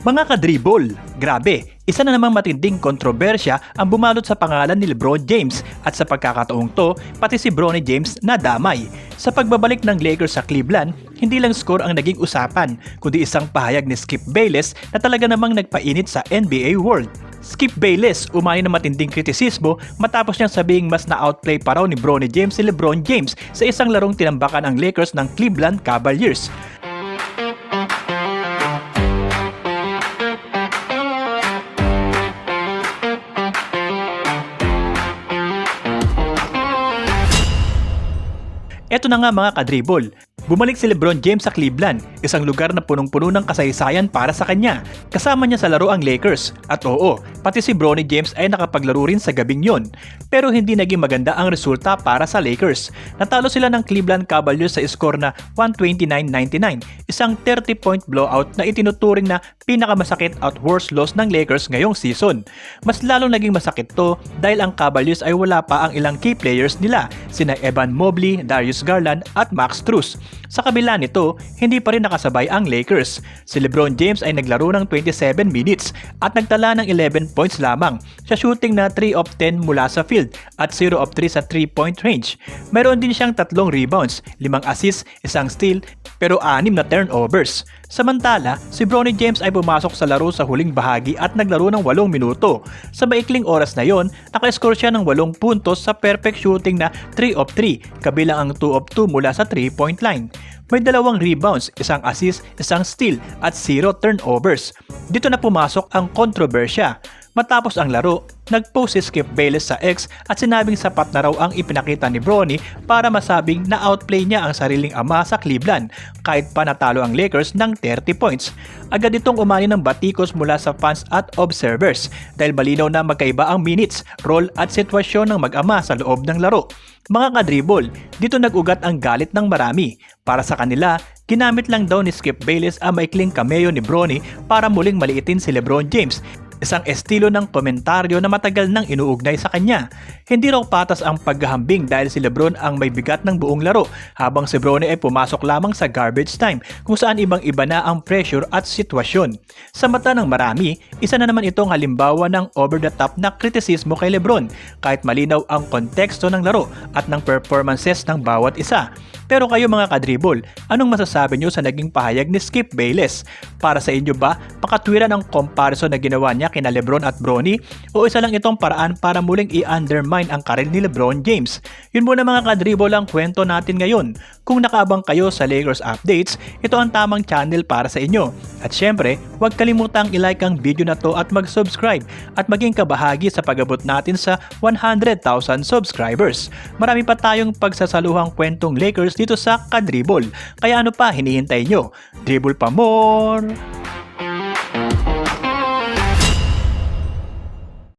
Mga kadribol, grabe, isa na namang matinding kontrobersya ang bumalot sa pangalan ni LeBron James at sa pagkakataong to, pati si Bronny James nadamay. Sa pagbabalik ng Lakers sa Cleveland, hindi lang score ang naging usapan, kundi isang pahayag ni Skip Bayless na talaga namang nagpainit sa NBA world. Skip Bayless umani ng matinding kritisismo matapos niyang sabihing mas na-outplay pa raw ni Bronny James si LeBron James sa isang larong tinambakan ang Lakers ng Cleveland Cavaliers. Eto na nga mga kadribol, bumalik si LeBron James sa Cleveland, isang lugar na punong-puno ng kasaysayan para sa kanya. Kasama niya sa laro ang Lakers, at oo, pati si Bronny James ay nakapaglaro rin sa gabing yon. Pero hindi naging maganda ang resulta para sa Lakers. Natalo sila ng Cleveland Cavaliers sa score na 129-99, isang 30-point blowout na itinuturing na pinakamasakit at worst loss ng Lakers ngayong season. Mas lalong naging masakit to dahil ang Cavaliers ay wala pa ang ilang key players nila, sina Evan Mobley, Darius Garland at Max Strus. Sa kabila nito, hindi pa rin nakasabay ang Lakers. Si LeBron James ay naglaro ng 27 minutes at nagtala ng 11 points lamang sa shooting na 3 of 10 mula sa field at 0 of 3 sa 3-point range. Mayroon din siyang 3 rebounds, 5 assists, 1 steal, pero 6 na turnovers. Samantala, si Bronny James ay pumasok sa laro sa huling bahagi at naglaro ng 8 minuto. Sa maikling oras na yon, nakascore siya ng 8 puntos sa perfect shooting na 3 of 3, kabilang ang 2 of 2 mula sa 3-point line. May 2 rebounds, 1 assist, 1 steal at 0 turnovers. Dito na pumasok ang kontrobersya. Matapos ang laro, nag-post si Skip Bayless sa X at sinabing sapat na raw ang ipinakita ni Bronny para masabing na-outplay niya ang sariling ama sa Cleveland kahit pa natalo ang Lakers ng 30 points. Agad itong umani ng batikos mula sa fans at observers dahil malinaw na magkaiba ang minutes, role at sitwasyon ng mag-ama sa loob ng laro. Mga kadribol, dito nag-ugat ang galit ng marami. Para sa kanila, ginamit lang daw ni Skip Bayless ang maikling cameo ni Bronny para muling maliitin si LeBron James. Isang estilo ng komentaryo na matagal nang inuugnay sa kanya. Hindi raw patas ang paghahambing dahil si LeBron ang may bigat ng buong laro habang si Bronny ay pumasok lamang sa garbage time kung saan ibang-iba na ang pressure at sitwasyon. Sa mata ng marami, isa na naman itong halimbawa ng over-the-top na kritisismo kay LeBron kahit malinaw ang konteksto ng laro at ng performances ng bawat isa. Pero kayo mga kadribol, anong masasabi nyo sa naging pahayag ni Skip Bayless? Para sa inyo ba, pakatwiran ang comparison na ginawa niya kina LeBron at Bronny o isa lang itong paraan para muling i-undermine ang karir ni LeBron James? Yun muna mga kadribol ang kwento natin ngayon. Kung nakaabang kayo sa Lakers updates, ito ang tamang channel para sa inyo. At syempre, huwag kalimutang i-like ang video na to at mag-subscribe at maging kabahagi sa pag-abot natin sa 100,000 subscribers. Marami pa tayong pagsasaluhang kwentong Lakers dito sa Kadribol. Kaya ano pa hinihintay nyo? Dribble pa more!